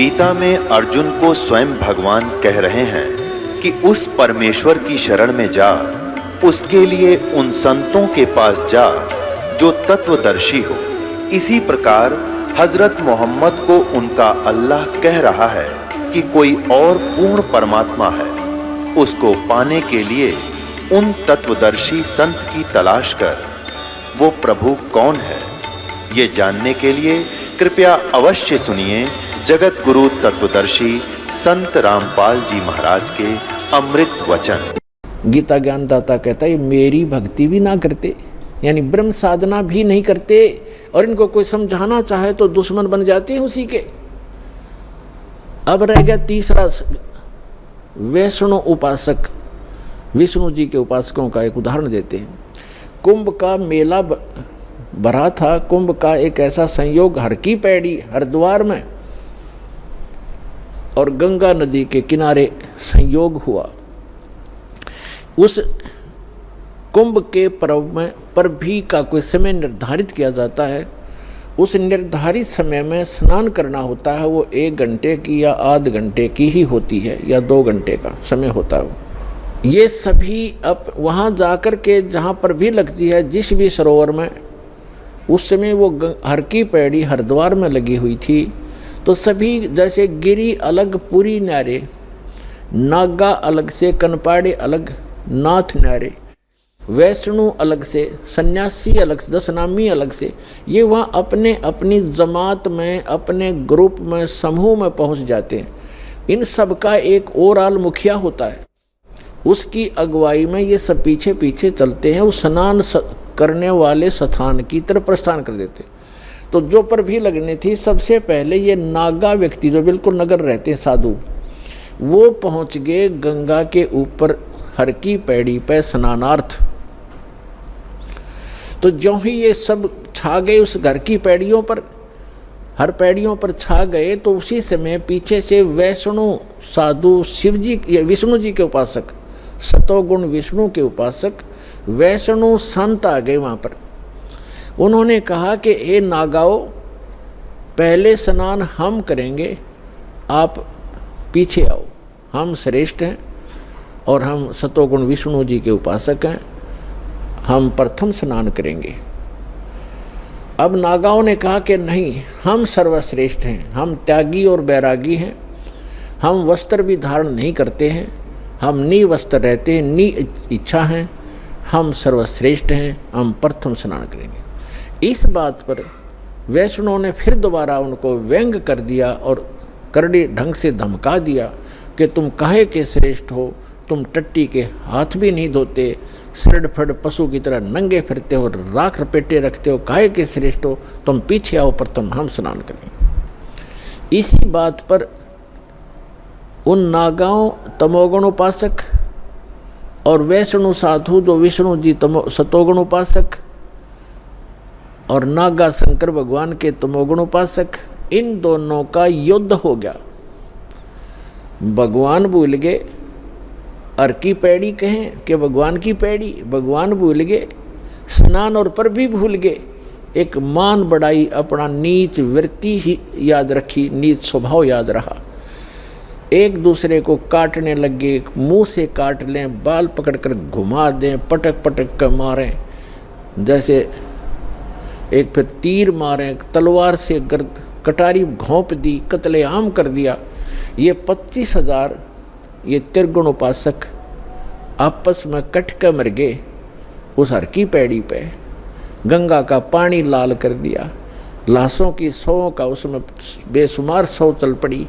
गीता में अर्जुन को स्वयं भगवान कह रहे हैं कि उस परमेश्वर की शरण में जा, उसके लिए उन संतों के पास जा जो तत्वदर्शी हो। इसी प्रकार हजरत मोहम्मद को उनका अल्लाह कह रहा है कि कोई और पूर्ण परमात्मा है, उसको पाने के लिए उन तत्वदर्शी संत की तलाश कर। वो प्रभु कौन है, ये जानने के लिए कृपया अवश्य सुनिए जगत गुरु तत्वदर्शी संत रामपाल जी महाराज के अमृत वचन। गीता ज्ञानदाता कहता है मेरी भक्ति भी ना करते, यानी ब्रह्म साधना भी नहीं करते, और इनको कोई समझाना चाहे तो दुश्मन बन जाते हैं उसी के। अब रह गया तीसरा, वैष्णव उपासक। विष्णु जी के उपासकों का एक उदाहरण देते हैं। कुंभ का मेला भरा था। कुंभ का एक ऐसा संयोग हर की पैड़ी हरिद्वार में और गंगा नदी के किनारे संयोग हुआ। उस कुंभ के पर्व में पर भी का कोई समय निर्धारित किया जाता है। उस निर्धारित समय में स्नान करना होता है। वो 1 घंटे की या आध घंटे की ही होती है, या 2 घंटे का समय होता है। ये सभी अब वहाँ जाकर के जहाँ पर भी लगती है, जिस भी सरोवर में, उस समय वो हर की पैड़ी हरिद्वार में लगी हुई थी। तो सभी जैसे गिरी अलग पुरी न्यारे, नागा अलग से, कनपाड़े अलग, नाथ न्यारे, वैष्णु अलग से, सन्यासी अलग से, दशनामी अलग से, ये वहाँ अपने अपनी जमात में, अपने ग्रुप में, समूह में पहुँच जाते हैं। इन सब का एक ओवरऑल मुखिया होता है, उसकी अगुवाई में ये सब पीछे पीछे चलते हैं। वो स्नान करने वाले स्थान की तरफ प्रस्थान कर देते। तो जो पर भी लगनी थी, सबसे पहले ये नागा व्यक्ति जो बिल्कुल नगर रहते हैं, साधु, वो पहुँच गए गंगा के ऊपर हर की पैड़ी पे स्नानार्थ। तो जो ही ये सब छा गए उस घर की पैड़ियों पर, हर पैड़ियों पर छा गए, तो उसी समय पीछे से वैष्णु साधु, शिव जी, विष्णु जी के उपासक, सतोगुण विष्णु के उपासक वैष्णु संत आ गए वहाँ पर। उन्होंने कहा कि हे नागाओ, पहले स्नान हम करेंगे, आप पीछे आओ, हम श्रेष्ठ हैं और हम सतोगुण विष्णु जी के उपासक हैं, हम प्रथम स्नान करेंगे। अब नागाओं ने कहा कि नहीं, हम सर्वश्रेष्ठ हैं, हम त्यागी और बैरागी हैं, हम वस्त्र भी धारण नहीं करते हैं, हम निवस्त्र रहते हैं, नि इच्छा हैं, हम सर्वश्रेष्ठ हैं, हम प्रथम स्नान करेंगे। इस बात पर वैष्णव ने फिर दोबारा उनको व्यंग कर दिया और करड़ी ढंग से धमका दिया कि तुम काहे के श्रेष्ठ हो, तुम टट्टी के हाथ भी नहीं धोते, सड़ फड़ पशु की तरह नंगे फिरते हो, राख लपेटे रखते हो, काहे के श्रेष्ठ हो, तुम पीछे आओ, प्रथम हम स्नान करेंगे। इसी बात पर उन नागाओं, तमोगुण उपासक, और वैष्णु साधु जो विष्णु जी सतोगुण उपासक, और नागा शंकर भगवान के तमोगुण उपासक, इन दोनों का युद्ध हो गया। भगवान भूल गए, हर की पैड़ी कहें कि भगवान की पैड़ी, भगवान भूल गए, स्नान और पर भी भूल गए, एक मान बढ़ाई, अपना नीच वृत्ति ही याद रखी, नीच स्वभाव याद रहा। एक दूसरे को काटने लगे, मुंह से काट लें, बाल पकड़कर घुमा दें, पटक पटक कर मारें, जैसे एक फिर तीर मारें, तलवार से गर्द कटारी घोंप दी, कत्लेआम कर दिया। ये 25,000 ये त्रिगुण उपासक आपस में कट कर मर गए उस हर की पैड़ी पे। गंगा का पानी लाल कर दिया, लाशों की 100 का उसमें बेशुमार 100 चल पड़ी।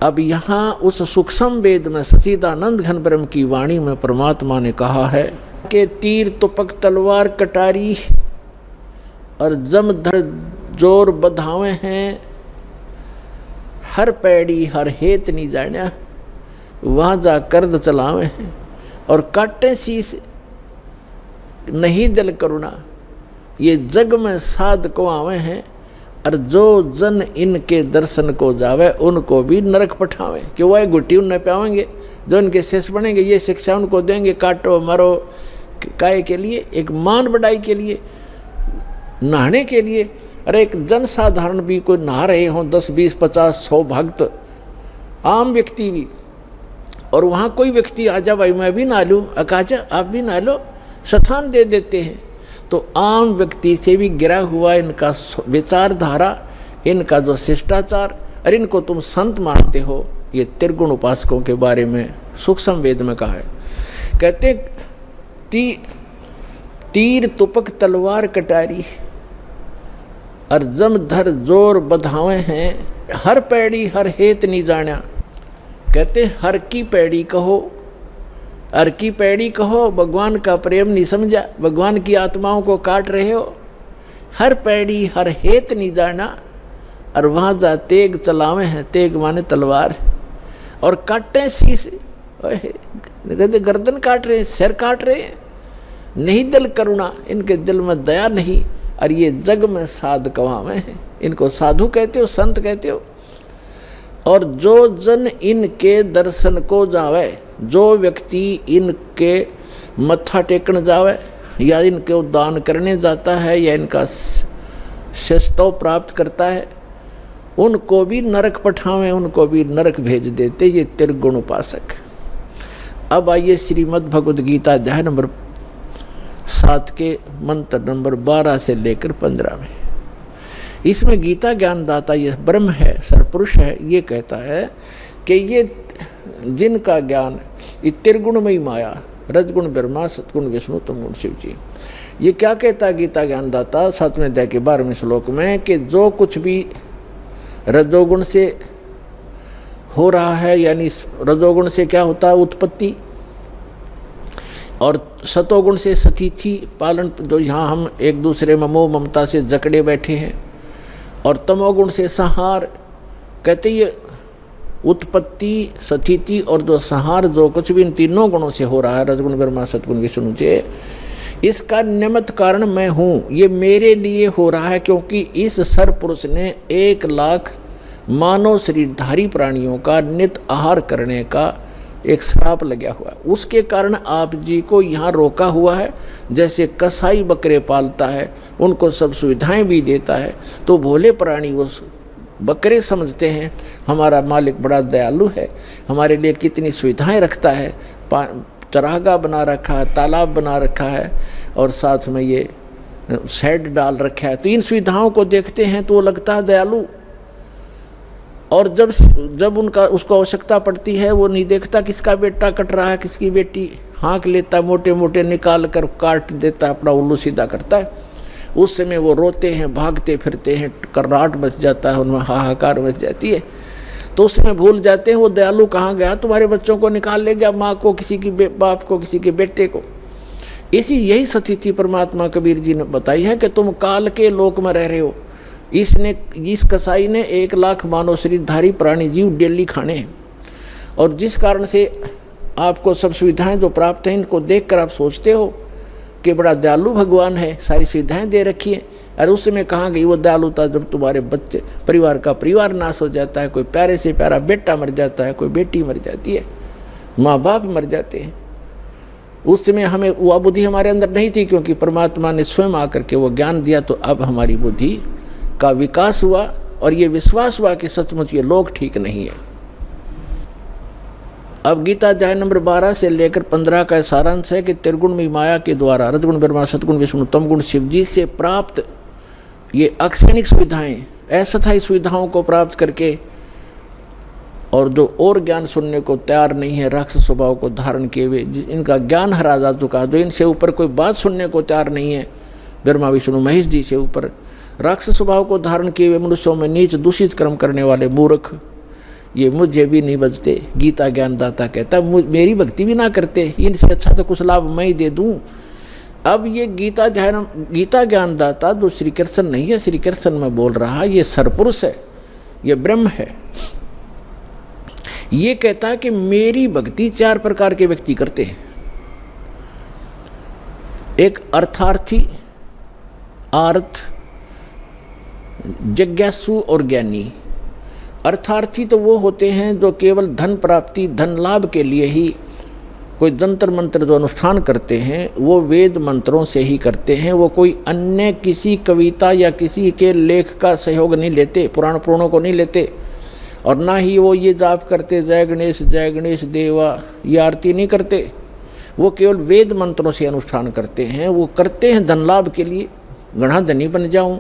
अब यहाँ उस सूक्ष्म वेद में सच्चिदानंद घन ब्रह्म की वाणी में परमात्मा ने कहा है कि तीर तुपक तलवार कटारी और जमधर जोर बधावे हैं, हर पैड़ी हर हेत नहीं जाना, वहाँ जा कर्द चलावे हैं और काटे शीस नहीं दिल करुणा, ये जग में साध को आवे हैं, और जो जन इनके दर्शन को जावे उनको भी नरक पठावे। कि वह गुट्टी उन पावेंगे, जो इनके शेष बनेंगे ये शिक्षा उनको देंगे, काटो मरो, काय के लिए, एक मान बढ़ाई के लिए, नहाने के लिए, अरे एक जनसाधारण भी कोई नहा रहे हों 10, 20, 50, 100 भक्त, आम व्यक्ति भी, और वहाँ कोई व्यक्ति आ जा भाई मैं भी नहा लूँ, अकाजा आप भी नहा लो, स्थान दे देते हैं। तो आम व्यक्ति से भी गिरा हुआ इनका विचारधारा, इनका जो शिष्टाचार, और इनको तुम संत मानते हो। ये त्रिगुण उपासकों के बारे में सूक्ष्म वेद में कहा है। कहते तीर तुपक तलवार कटारी और जम धर जोर बधावे हैं, हर पैड़ी हर हेत नहीं जाना। कहते हर की पैड़ी कहो, हर की पैड़ी कहो, भगवान का प्रेम नहीं समझा, भगवान की आत्माओं को काट रहे हो, हर पैड़ी हर हेत नहीं जाना। और वहाँ जा तेग चलावे हैं, तेग माने तलवार, और काटे शीश, कहते गर्दन काट रहे हैं, सिर काट रहे हैं, नहीं दिल करुणा, इनके दिल में दया नहीं। और ये जग में साध कवावे हैं, इनको साधु कहते हो, संत कहते हो। और जो जन इनके दर्शन को जावे, जो व्यक्ति इनके मत्था टेकन जावे, या इनके दान करने जाता है, या इनका शस्तव प्राप्त करता है, उनको भी नरक पठावे, उनको भी नरक भेज देते ये त्रिगुण उपासक। अब आइए श्रीमद् भगवद गीता अध्याय नंबर 7 के मंत्र नंबर 12 से लेकर 15 में। इसमें गीता ज्ञानदाता ये ब्रह्म है, सरपुरुष है, ये कहता है कि ये जिनका ज्ञान ये त्रिगुणमयी माया, रजगुण ब्रह्मा, सतगुण विष्णु, तमगुण शिव जी, ये क्या कहता है गीता ज्ञानदाता 7वें अध्याय के 12वें श्लोक में कि जो कुछ भी रजोगुण से हो रहा है, यानी रजोगुण से क्या होता है उत्पत्ति, और सतोगुण से सतिथि पालन, जो यहाँ हम एक दूसरे में मोह ममता से जकड़े बैठे हैं, और तमोगुण से संहार। कहते ये उत्पत्ति, सतिथि और जो संहार, जो कुछ भी इन तीनों गुणों से हो रहा है, रजगुण ब्रह्मा सतगुण विष्णु से, इसका निमित्त कारण मैं हूँ, ये मेरे लिए हो रहा है। क्योंकि इस सरपुरुष ने 1 लाख मानव शरीरधारी प्राणियों का नित आहार करने का एक श्राप लगा हुआ है, उसके कारण आप जी को यहाँ रोका हुआ है। जैसे कसाई बकरे पालता है, उनको सब सुविधाएं भी देता है, तो भोले प्राणी वो बकरे समझते हैं हमारा मालिक बड़ा दयालु है, हमारे लिए कितनी सुविधाएं रखता है, चरागाह बना रखा है, तालाब बना रखा है, और साथ में ये शेड डाल रखा है। तो इन सुविधाओं को देखते हैं तो वो लगता है दयालु, और जब उसको आवश्यकता पड़ती है वो नहीं देखता किसका बेटा कट रहा है, किसकी बेटी, हाँक लेता, मोटे मोटे निकाल कर काट देता, अपना उल्लू सीधा करता है। उस समय वो रोते हैं, भागते फिरते हैं, कर्राट मच जाता है, उनमें हाहाकार मच जाती है। तो उस समय भूल जाते हैं वो दयालु कहाँ गया, तुम्हारे बच्चों को निकाल ले गया, माँ को, किसी की बाप को, किसी के बेटे को। यही स्थिति परमात्मा कबीर जी ने बताई है कि तुम काल के लोक में रह रहे हो। इस कसाई ने 1 लाख मानव शरीरधारी प्राणी जीव डेली खाने हैं, और जिस कारण से आपको सब सुविधाएं जो प्राप्त हैं, इनको देखकर आप सोचते हो कि बड़ा दयालु भगवान है, सारी सुविधाएं दे रखी हैं। और उस समय कहाँ गई वो दयालुता, जब तुम्हारे बच्चे, परिवार का परिवार नाश हो जाता है, कोई प्यारे से प्यारा बेटा मर जाता है, कोई बेटी मर जाती है, माँ बाप मर जाते हैं। उस समय हमें वह बुद्धि हमारे अंदर नहीं थी, क्योंकि परमात्मा ने स्वयं आकर के वो ज्ञान दिया। तो अब हमारी बुद्धि का विकास हुआ, और ये विश्वास हुआ कि सचमुच ये लोग ठीक नहीं है। अब गीता अध्याय नंबर 12 से लेकर 15 का सारांश है कि त्रिगुणमयी माया के द्वारा रजगुण ब्रह्मा सतगुण विष्णु तमगुण शिव जी से प्राप्त ये अक्षणिक सुविधाएं, अस्थायी सुविधाओं को प्राप्त करके, और जो और ज्ञान सुनने को तैयार नहीं है, राक्षस स्वभाव को धारण किए हुए, इनका ज्ञान हरा जा चुका है, जो इनसे ऊपर कोई बात सुनने को तैयार नहीं है, ब्रह्मा विष्णु महेश जी से ऊपर राक्षस स्वभाव को धारण किए हुए मनुष्यों में नीच दूषित कर्म करने वाले मूर्ख, ये मुझे भी नहीं बचते। गीता ज्ञानदाता कहता मेरी भक्ति भी ना करते, इनसे अच्छा तो कुछ लाभ मैं ही दे दूं। अब ये गीता ज्ञानदाता जो श्री कृष्ण नहीं है, श्री कृष्ण में बोल रहा, ये सरपुरुष है, ये ब्रह्म है। ये कहता है कि मेरी भक्ति 4 प्रकार के व्यक्ति करते हैं। एक अर्थार्थी, आर्थ, जिज्ञासु और ज्ञानी। अर्थार्थी तो वो होते हैं जो केवल धन प्राप्ति, धन लाभ के लिए ही कोई जंतर मंत्र जो अनुष्ठान करते हैं वो वेद मंत्रों से ही करते हैं, वो कोई अन्य किसी कविता या किसी के लेख का सहयोग नहीं लेते, पुराण पुराणों को नहीं लेते, और ना ही वो ये जाप करते जय गणेश देवा, ये आरती नहीं करते। वो केवल वेद मंत्रों से अनुष्ठान करते हैं। वो करते हैं धन लाभ के लिए, गणा धनी बन जाऊं,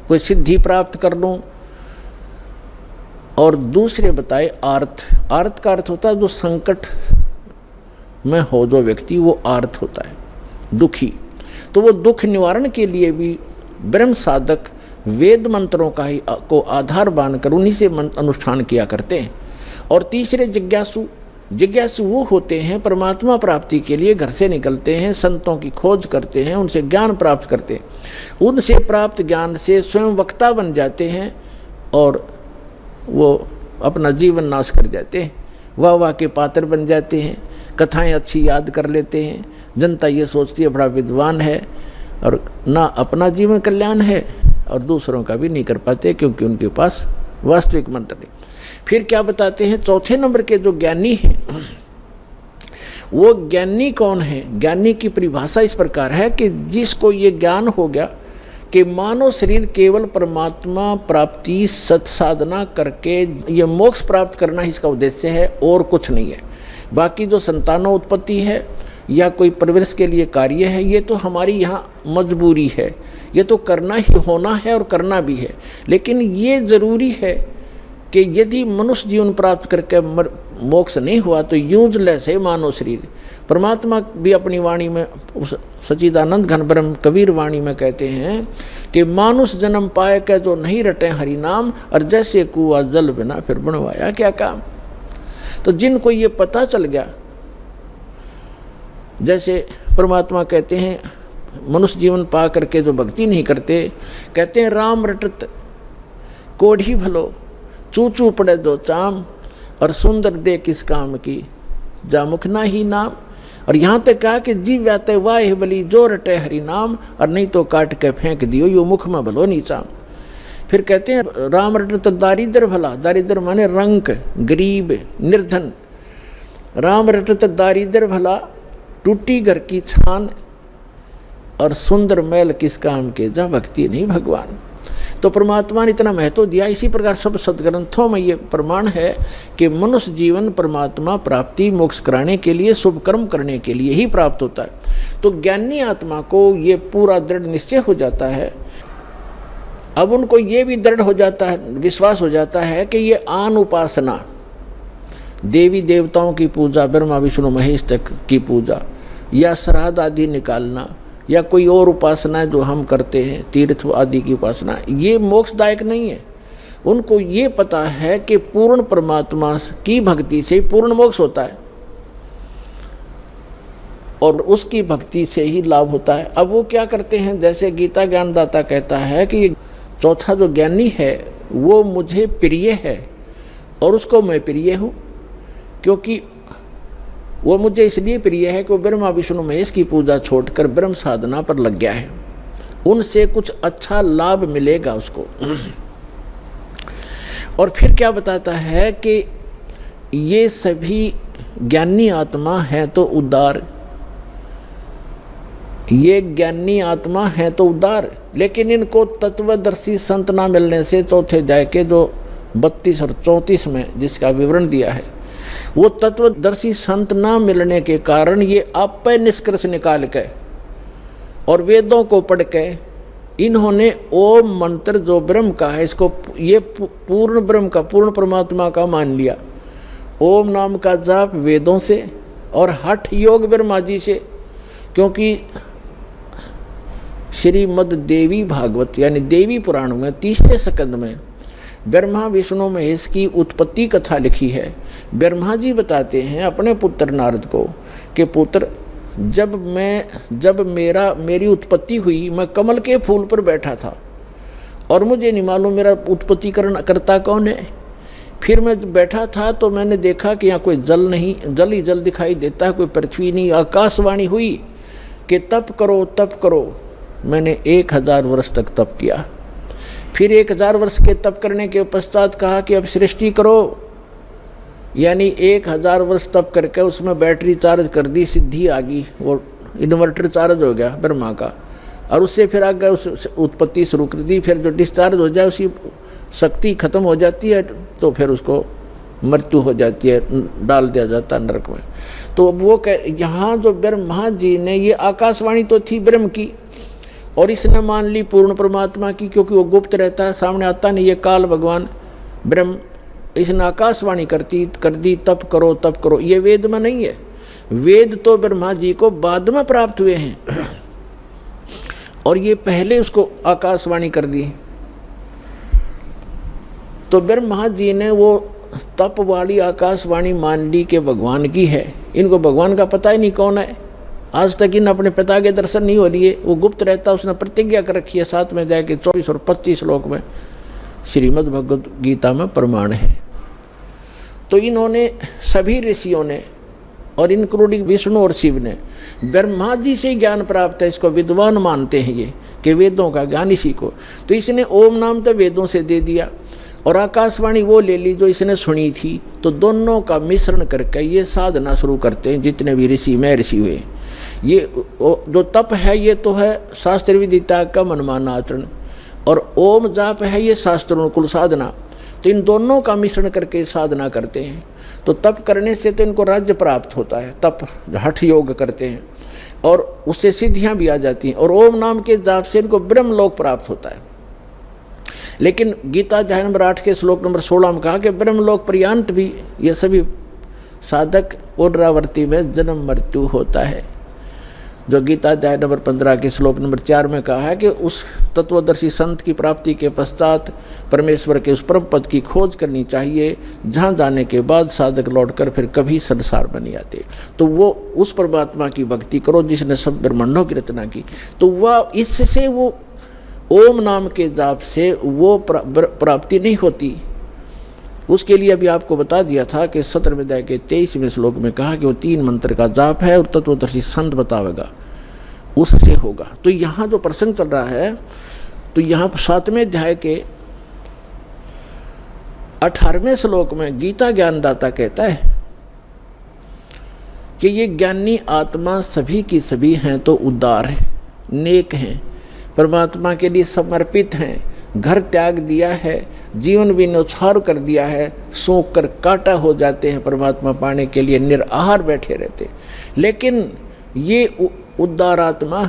कोई सिद्धि प्राप्त कर लूं। और दूसरे बताए आर्थ, आर्थ का अर्थ होता है जो संकट में हो जो व्यक्ति, वो आर्थ होता है, दुखी। तो वो दुख निवारण के लिए भी ब्रह्म साधक वेद मंत्रों का ही को आधार मानकर उन्हीं से अनुष्ठान किया करते हैं। और तीसरे जिज्ञासु, जिज्ञासु वो होते हैं परमात्मा प्राप्ति के लिए घर से निकलते हैं, संतों की खोज करते हैं, उनसे ज्ञान प्राप्त करते हैं, उनसे प्राप्त ज्ञान से स्वयं वक्ता बन जाते हैं और वो अपना जीवन नाश कर जाते हैं, वाह वाह के पात्र बन जाते हैं, कथाएं अच्छी याद कर लेते हैं। जनता ये सोचती है बड़ा विद्वान है और ना अपना जीवन कल्याण है और दूसरों का भी नहीं कर पाते, क्योंकि उनके पास वास्तविक मंत्र नहीं। फिर क्या बताते हैं, चौथे नंबर के जो ज्ञानी हैं, वो ज्ञानी कौन है? ज्ञानी की परिभाषा इस प्रकार है कि जिसको ये ज्ञान हो गया कि मानव शरीर केवल परमात्मा प्राप्ति सत्साधना करके ये मोक्ष प्राप्त करना इसका उद्देश्य है और कुछ नहीं है। बाकी जो संतानों उत्पत्ति है या कोई परवरिश के लिए कार्य है, ये तो हमारी यहाँ मजबूरी है, ये तो करना ही होना है और करना भी है। लेकिन ये ज़रूरी है कि यदि मनुष्य जीवन प्राप्त करके मोक्ष नहीं हुआ तो यूजलेस है मानव शरीर। परमात्मा भी अपनी वाणी में, उस सच्चिदानंद घन ब्रह्म कबीर वाणी में कहते हैं कि मानुष जन्म पाए के जो नहीं रटे हरि नाम, और जैसे कुआ जल बिना फिर बनवाया क्या काम। तो जिनको ये पता चल गया, जैसे परमात्मा कहते हैं मनुष्य जीवन पा करके जो भक्ति नहीं करते, कहते हैं राम रटत कोढ़ी भलो, चूचू पड़े दो चाम, और सुंदर दे किस काम की जा मुख ना ही नाम। और यहाँ तक कहा कि जीव व्याते वाह बली जो रटे हरि नाम, और नहीं तो काट के फेंक दियो यो मुख में भलो नीचाम। फिर कहते हैं राम रटत दारिद्र भला, दारिद्र माने रंक, गरीब, निर्धन। राम रटत दारिद्र भला, टूटी घर की छान, और सुंदर मैल किस काम के जा भक्ति नहीं भगवान। तो परमात्मा ने इतना महत्व दिया। इसी प्रकार सब सदग्रंथों में ये प्रमाण है कि मनुष्य जीवन परमात्मा प्राप्ति मोक्ष कराने के लिए, शुभ कर्म करने के लिए ही प्राप्त होता है। तो ज्ञानी आत्मा को ये पूरा दृढ़ निश्चय हो जाता है। अब उनको ये भी दृढ़ हो जाता है, विश्वास हो जाता है कि ये आन उपासना, देवी देवताओं की पूजा, ब्रह्मा विष्णु महेश तक की पूजा, या श्राद्ध आदि निकालना, या कोई और उपासना जो हम करते हैं, तीर्थ आदि की उपासना, ये मोक्षदायक नहीं है। उनको ये पता है कि पूर्ण परमात्मा की भक्ति से पूर्ण मोक्ष होता है और उसकी भक्ति से ही लाभ होता है। अब वो क्या करते हैं, जैसे गीता ज्ञानदाता कहता है कि चौथा जो ज्ञानी है वो मुझे प्रिय है और उसको मैं प्रिय हूँ, क्योंकि वो मुझे इसलिए प्रिय है कि वो ब्रह्मा विष्णु महेश की पूजा छोड़कर ब्रह्म साधना पर लग गया है, उनसे कुछ अच्छा लाभ मिलेगा उसको। और फिर क्या बताता है कि ये सभी ज्ञानी आत्मा है तो उदार, ये ज्ञानी आत्मा है तो उदार, लेकिन इनको तत्वदर्शी संत ना मिलने से चौथे अध्याय के जो 32 और 34 में जिसका विवरण दिया है, वो तत्वदर्शी संत ना मिलने के कारण ये आप निष्कर्ष निकाल के और वेदों को पढ़ के इन्होंने ओम मंत्र जो ब्रह्म का है, इसको ये पूर्ण ब्रह्म का, पूर्ण परमात्मा का मान लिया। ओम नाम का जाप वेदों से और हठ योग ब्रह्मा जी से, क्योंकि श्रीमद् देवी भागवत यानी देवी पुराण में 30वें स्कंद में ब्रह्मा विष्णु महेश की उत्पत्ति कथा लिखी है। ब्रह्मा जी बताते हैं अपने पुत्र नारद को कि पुत्र, जब मेरी उत्पत्ति हुई, मैं कमल के फूल पर बैठा था और मुझे नहीं मालूम मेरा उत्पत्तिकरण करता कौन है। फिर मैं बैठा था तो मैंने देखा कि यहाँ कोई जल नहीं, जल ही जल दिखाई देता है, कोई पृथ्वी नहीं। आकाशवाणी हुई कि तप करो तप करो। मैंने 1000 वर्ष तक तप किया। फिर 1000 वर्ष के तप करने के पश्चात कहा कि अब सृष्टि करो। यानी 1000 वर्ष तप करके उसमें बैटरी चार्ज कर दी, सिद्धि आ गई, वो इन्वर्टर चार्ज हो गया ब्रह्मा का, और उससे फिर आगे उस उत्पत्ति शुरू कर दी। फिर जो डिस्चार्ज हो जाए उसी शक्ति खत्म हो जाती है तो फिर उसको मृत्यु हो जाती है, डाल दिया जाता है नरक में। तो वो यहाँ जो ब्रह्मा जी ने, ये आकाशवाणी तो थी ब्रह्म की, और इसने मान ली पूर्ण परमात्मा की, क्योंकि वो गुप्त रहता है, सामने आता नहीं। ये काल भगवान ब्रह्म, इसने आकाशवाणी कर दी तप करो तप करो। ये वेद में नहीं है, वेद तो ब्रह्मा जी को बाद में प्राप्त हुए हैं और ये पहले उसको आकाशवाणी कर दी। तो ब्रह्मा जी ने वो तप वाली आकाशवाणी मान ली कि भगवान की है। इनको भगवान का पता ही नहीं कौन है, आज तक इन अपने पिता के दर्शन नहीं हो लिए, वो गुप्त रहता। उसने प्रतिज्ञा कर रखी है 7 में जाके 24 और 25 श्लोक में श्रीमद् भगवद गीता में प्रमाण है। तो इन्होंने सभी ऋषियों ने और इंक्लूडिंग विष्णु और शिव ने ब्रह्मा जी से ज्ञान प्राप्त है, इसको विद्वान मानते हैं ये कि वेदों का ज्ञान इसी को। तो इसने ओम नाम तो वेदों से दे दिया और आकाशवाणी वो ले ली जो इसने सुनी थी। तो दोनों का मिश्रण करके ये साधना शुरू करते हैं जितने भी ऋषि महर्षि हुए। ये जो तप है ये तो है शास्त्र विदिता का मनमाना आचरण, और ओम जाप है ये शास्त्रानुकूल साधना। तो इन दोनों का मिश्रण करके साधना करते हैं। तो तप करने से तो इनको राज्य प्राप्त होता है, तप हठ योग करते हैं और उससे सिद्धियां भी आ जाती हैं, और ओम नाम के जाप से इनको ब्रह्मलोक प्राप्त होता है। लेकिन गीता अध्याय नंबर 8 के श्लोक नंबर 16 में कहा कि ब्रह्मलोक पर्यंत भी ये सभी साधक पुनरावृत्ति में जन्म मृत्यु होता है। जो गीता अध्याय नंबर 15 के श्लोक नंबर 4 में कहा है कि उस तत्वदर्शी संत की प्राप्ति के पश्चात परमेश्वर के उस परम पद की खोज करनी चाहिए, जहाँ जाने के बाद साधक लौटकर फिर कभी संसार में नहीं आते। तो वो उस परमात्मा की भक्ति करो जिसने सब ब्रह्मांडों की रचना की। तो वह इससे वो ओम नाम के जाप से वो प्राप्ति नहीं होती। उसके लिए अभी आपको बता दिया था कि 17वें अध्याय के 23वें श्लोक में कहा कि वो 3 मंत्र का जाप है और तत्वदर्शी संत बतावेगा, उससे होगा। तो यहाँ जो प्रसंग चल रहा है, तो यहाँ 7वें अध्याय के 18वें श्लोक में गीता ज्ञानदाता कहता है कि ये ज्ञानी आत्मा सभी की सभी हैं तो उदार है, नेक हैं, परमात्मा के लिए समर्पित हैं, घर त्याग दिया है, जीवन भी न्यौछावर कर दिया है, सूख कर काटा हो जाते हैं, परमात्मा पाने के लिए निराहार बैठे रहते। लेकिन ये उदार आत्मा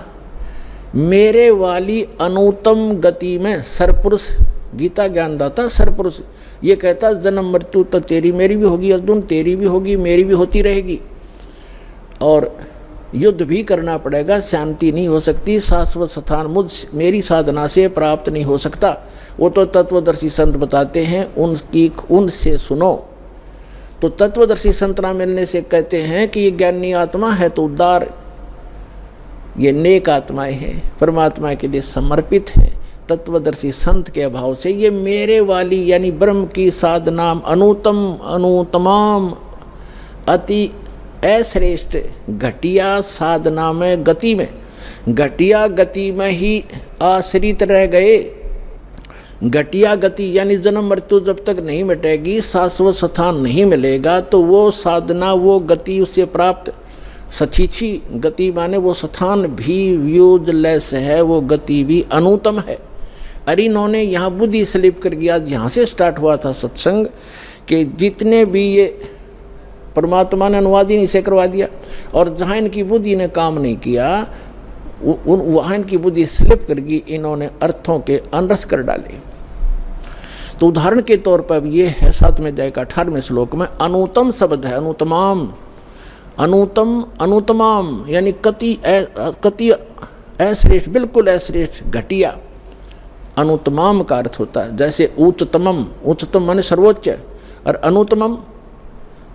मेरे वाली अनुत्तम गति में सरपुरुष, गीता ज्ञानदाता सरपुरुष ये कहता जन्म मृत्यु तो तेरी मेरी भी होगी अर्जुन, तेरी भी होगी मेरी भी होती रहेगी, और युद्ध भी करना पड़ेगा, शांति नहीं हो सकती, शाश्वत स्थान मेरी साधना से प्राप्त नहीं हो सकता। वो तो तत्वदर्शी संत बताते हैं, उनसे सुनो। तो तत्वदर्शी संत ना मिलने से कहते हैं कि ये ज्ञानी आत्मा है तो उदार, ये नेक आत्माएं हैं, परमात्मा के लिए समर्पित हैं। तत्वदर्शी संत के अभाव से ये मेरे वाली यानी ब्रह्म की साधना अनुतमाम अति अश्रेष्ठ घटिया साधना में गति में, घटिया गति में ही आश्रित रह गए। घटिया गति यानी जन्म मृत्यु जब तक नहीं मिटेगी, शाश्वत स्थान नहीं मिलेगा, तो वो साधना वो गति उससे प्राप्त सचीची गति माने वो स्थान भी यूजलेस है, वो गति भी अनुत्तम है। अरे इन्होंने यहाँ बुद्धि स्लिप कर गया। यहाँ से स्टार्ट हुआ था सत्संग कि जितने भी ये परमात्मा ने अनुवाद ही नहीं से करवा दिया, और जहाँ इनकी बुद्धि ने काम नहीं किया वहाँ इनकी बुद्धि स्लिप कर गई, इन्होंने अर्थों के अनरस कर डाले। तो उदाहरण के तौर पर ये है 7वें अध्याय का 18वें श्लोक में अनुतम शब्द है, अनुतमाम, अनुतम अनुतमाम यानी कति अश्रेष्ठ, बिल्कुल अश्रेष्ठ, घटिया। अनुतमाम का अर्थ होता है जैसे उच्चतमम, उच्चतम माने सर्वोच्च, और अनुतमम,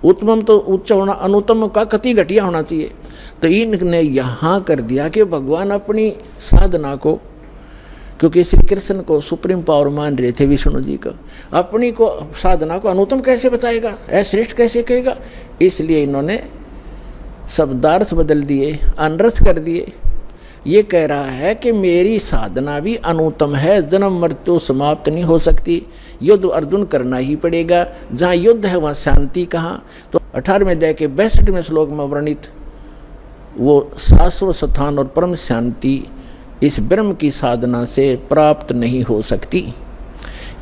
उत्तम तो उच्च होना, अनुत्तम का कति घटिया होना चाहिए। तो इनने यहाँ कर दिया कि भगवान अपनी साधना को, क्योंकि श्री कृष्ण को सुप्रीम पावर मान रहे थे विष्णु जी को, अपनी को साधना को अनुत्तम कैसे बताएगा, अश्रेष्ठ कैसे कहेगा, इसलिए इन्होंने शब्दार्थ बदल दिए, अनरस कर दिए। ये कह रहा है कि मेरी साधना भी अनुत्तम है, जन्म मृत्यु समाप्त नहीं हो सकती, युद्ध अर्जुन करना ही पड़ेगा। जहाँ युद्ध है वहाँ शांति कहाँ? तो 18वें अध्याय के 62वें श्लोक में वर्णित वो शाश्वत स्थान और परम शांति इस ब्रह्म की साधना से प्राप्त नहीं हो सकती।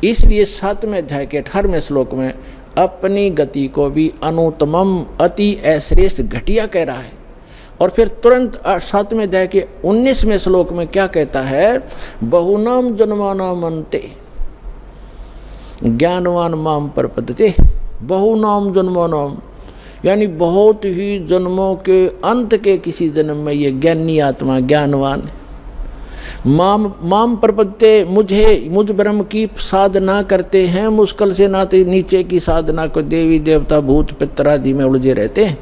इसलिए 7वें अध्याय के 18वें श्लोक में अपनी गति को भी अनुत्तमम अति अश्रेष्ठ घटिया कह रहा है। और फिर तुरंत 7वें अध्याय के 19वें श्लोक में क्या कहता है? बहुनाम जन्मानाम अन्ते ज्ञानवान माम प्रपद्यते। बहुनाम जन्मानाम यानी बहुत ही जन्मों के अंत के किसी जन्म में ये ज्ञानी आत्मा ज्ञानवान माम प्रपद्यते, मुझ ब्रह्म की साधना करते हैं। मुश्किल से नाते नीचे की साधना को देवी देवता भूत पितर आदि में उलझे रहते हैं,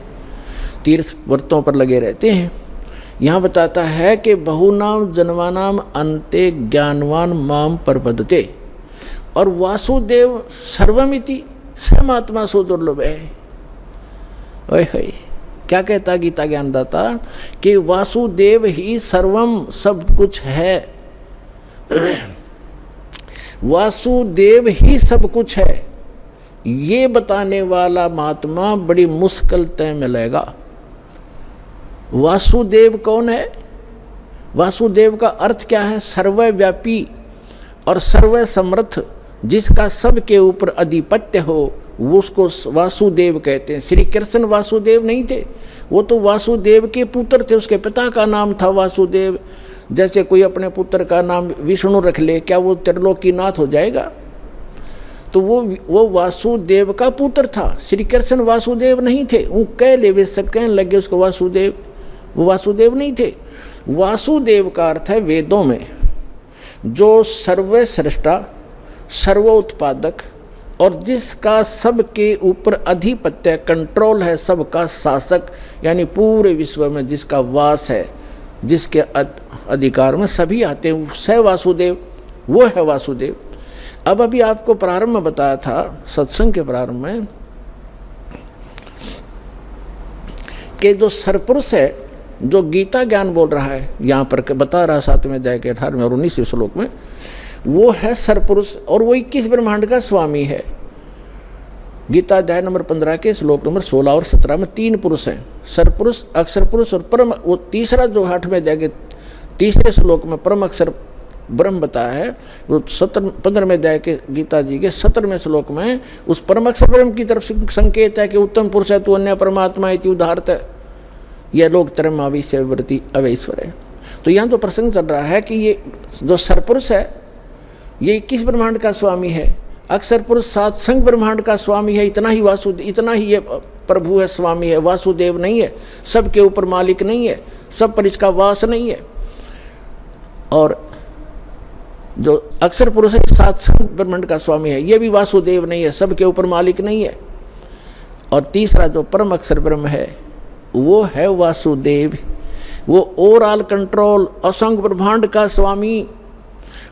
तीर्थ व्रतों पर लगे रहते हैं। यहाँ बताता है कि बहुनाम जन्मानाम अन्ते ज्ञानवान माम प्रपद्यते। और वासुदेव सर्वमिति समात्मा सो दुर्लभ है। ओए होए, क्या कहता गीता ज्ञानदाता कि वासुदेव ही सर्वम सब कुछ है। वासुदेव ही सब कुछ है, ये बताने वाला महात्मा बड़ी मुश्किल तय मिलेगा। वासुदेव कौन है? वासुदेव का अर्थ क्या है? सर्वव्यापी और सर्वसमर्थ, जिसका सबके ऊपर अधिपत्य हो, वो उसको वासुदेव कहते हैं। श्री कृष्ण वासुदेव नहीं थे, वो तो वासुदेव के पुत्र थे, उसके पिता का नाम था वासुदेव। जैसे कोई अपने पुत्र का नाम विष्णु रख ले, क्या वो त्रिलोकीनाथ हो जाएगा? तो वो वासुदेव का पुत्र था। श्री कृष्ण वासुदेव नहीं थे, वो कह ले वे सब कहने लगे उसको वासुदेव, वो वासुदेव नहीं थे। वासुदेव का अर्थ है वेदों में जो सर्वश्रेष्ठा, सर्वोत्पादक और जिसका सबके ऊपर अधिपत्य कंट्रोल है, सबका शासक, यानी पूरे विश्व में जिसका वास है, जिसके अधिकार में सभी आते हैं, स वासुदेव, वो है वासुदेव। अब अभी आपको प्रारंभ में बताया था, सत्संग के प्रारंभ में, कि जो सरपुरुष है, जो गीता ज्ञान बोल रहा है, यहाँ पर बता रहा 7वें अध्याय के 18वें और 19वें श्लोक में, वो है सरपुरुष और वो 21 ब्रह्मांड का स्वामी है। गीता अध्याय नंबर 15 के श्लोक नंबर 16 और 17 में 3 पुरुष हैं, सरपुरुष, अक्षर पुरुष और परम। वो तीसरा जो 8वें अध्याय के 3रे श्लोक में परम अक्षर ब्रह्म बताया है, वो 15वें अध्याय के गीता जी के 17वें श्लोक में उस परम अक्षर ब्रह्म की तरफ संकेत है कि उत्तम पुरुष है तो अन्य परमात्मा इति उदाहरत है, यह लोग तरम आविष्यवृत्ति अवैश्वर है। तो यहाँ तो प्रसंग चल रहा है कि ये जो सरपुरुष है ये 21 ब्रह्मांड का स्वामी है, अक्षर पुरुष 7 संग ब्रह्मांड का स्वामी है। इतना ही वासुदेव, इतना ही ये प्रभु है, स्वामी है, वासुदेव नहीं है, सबके ऊपर मालिक नहीं है, सब पर इसका वास नहीं है। और जो अक्षर पुरुष है 7 संग ब्रह्मांड का स्वामी है, ये भी वासुदेव नहीं है, सबके ऊपर मालिक नहीं है। और तीसरा जो परम अक्षर ब्रह्म है वो है वासुदेव, वो ओवरऑल कंट्रोल, असंग ब्रह्मांड का स्वामी,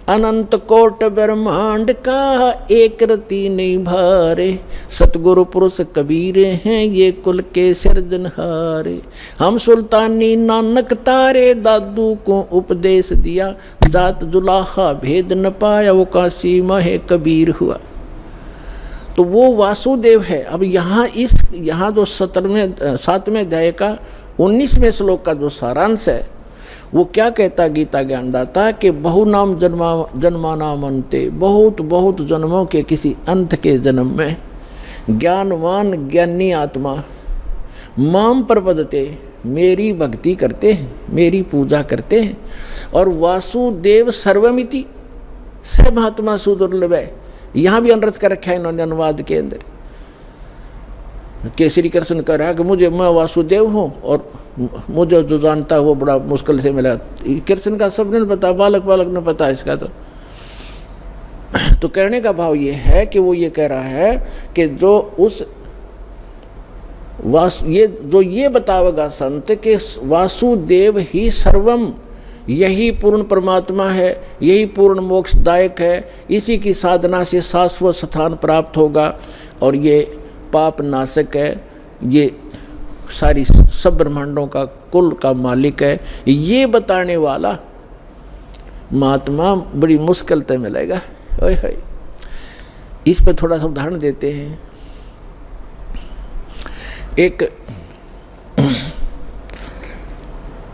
अनंत कोट ब्रह्मांड का एक रति नहीं भारे, सतगुरु पुरुष कबीर हैं ये कुल के सिरजनहारे। हम सुल्तानी नानक तारे, दादू को उपदेश दिया, जात जुलाहा भेद न पाया, वो काशी महे कबीर हुआ। तो वो वासुदेव है। अब यहाँ जो 7वें अध्याय का 19वें श्लोक का जो सारांश है वो क्या कहता गीता ज्ञानदाता कि बहुनाम जन्मानाम अन्ते, बहुत बहुत जन्मों के किसी अंत के जन्म में ज्ञानवान ज्ञानी आत्मा माम प्रपद्यते, मेरी भक्ति करते हैं, मेरी पूजा करते हैं। और वासुदेव सर्वमिति स महात्मा सुदुर्लभ है। यहाँ भी अनरस कर रखा है इन्होंने अनुवाद के अंदर कि श्री कृष्ण कह रहा है कि मैं वासुदेव हूँ और मुझे जो जानता है वो बड़ा मुश्किल से मिला। कृष्ण का सब ने पता, बालक ने पता इसका। तो कहने का भाव ये है कि वो ये कह रहा है कि जो उस ये बतावेगा संत कि वासुदेव ही सर्वम, यही पूर्ण परमात्मा है, यही पूर्ण मोक्षदायक है, इसी की साधना से शाश्वत स्थान प्राप्त होगा और ये पाप नाशक है, ये सारी सब ब्रह्मांडों का कुल का मालिक है, ये बताने वाला महात्मा बड़ी मुश्किल से मिलेगा। ओए होए, इस पर थोड़ा सा उदाहरण देते हैं।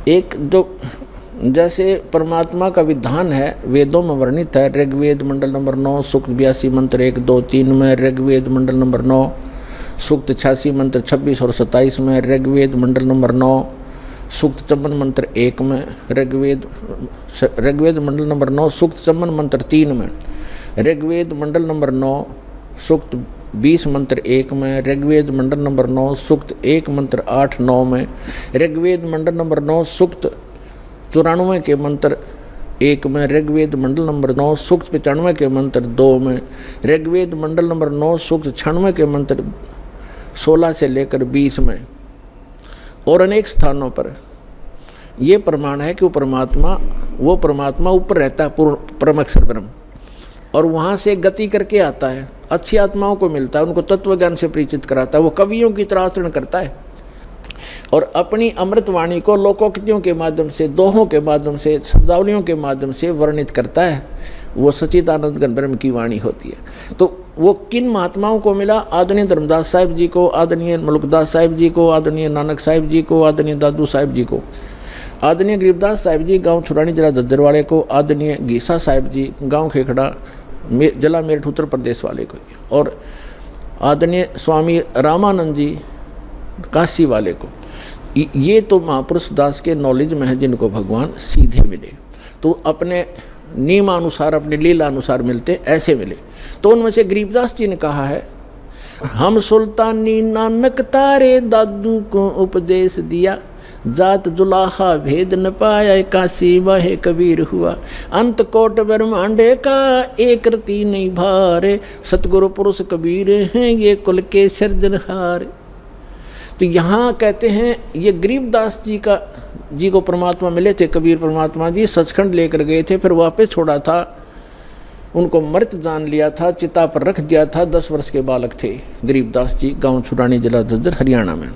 एक जो जैसे परमात्मा का विधान है, वेदों में वर्णित है। ऋग्वेद मंडल नंबर 9 सूक्त 82 मंत्र 1, 2, 3 में, ऋग्वेद मंडल नंबर 9 सूक्त 86 मंत्र 26 और 27 में, ऋग्वेद मंडल नंबर 9 सूक्त 54 मंत्र 1 में, ऋग्वेद मंडल नंबर 9 सूक्त 54 मंत्र 3 में, ऋग्वेद मंडल नंबर 9 सूक्त 20 मंत्र 1 में, ऋग्वेद मंडल नंबर 9 सूक्त 1 मंत्र 8, 9 में, ऋग्वेद मंडल नंबर 9 सूक्त 94 के मंत्र 1 में, ऋग्वेद मंडल नंबर 9 सूक्त 95 के मंत्र 2 में, ऋग्वेद मंडल नंबर 9 सूक्त 96 के मंत्र 16 से लेकर 20 में, और अनेक स्थानों पर ये प्रमाण है कि वो परमात्मा ऊपर रहता है, परम अक्षर ब्रह्म, और वहाँ से गति करके आता है, अच्छी आत्माओं को मिलता है, उनको तत्व ज्ञान से परिचित कराता है, वो कवियों की तरह आचरण करता है और अपनी अमृतवाणी को लोकोक्तियों के माध्यम से, दोहों के माध्यम से, शब्दावलियों के माध्यम से वर्णित करता है। वो सच्चिदानंद घन ब्रह्म की वाणी होती है। तो वो किन महात्माओं को मिला? आदरणीय धर्मदास साहिब जी को, आदरणीय मलुकदास साहिब जी को, आदरणीय नानक साहिब जी को, आदरणीय दादू साहिब जी को, आदरणीय गरीबदास साहिब जी गांव छुरानी जिला दद्दर वाले को, आदरणीय गीसा साहिब जी गांव खेखड़ा जिला मेरठ उत्तर प्रदेश वाले को, और आदरणीय स्वामी रामानंद जी काशी वाले को। ये तो महापुरुष दास के नॉलेज में है, जिनको भगवान सीधे मिले, तो अपने नियमानुसार, अपने लीला अनुसार मिलते, ऐसे मिले। तो उनमें से गरीबदास जी ने कहा है, हम सुल्तानी नानक तारे दादू को उपदेश दिया, जात जुलाहा भेद न पाया, काशी वाहे कबीर हुआ, अंत कोट ब्रह्मांडे का एक रति नहीं भारे, सतगुरु पुरुष कबीर हैं ये कुल के सिरजनहार। तो यहाँ कहते हैं ये गरीबदास जी को परमात्मा मिले थे, कबीर परमात्मा जी सचखंड लेकर गए थे, फिर वापस छोड़ा था, उनको मृत जान लिया था, चिता पर रख दिया था। 10 वर्ष के बालक थे गरीबदास जी, गांव छुरानी जिला दद्दर हरियाणा में।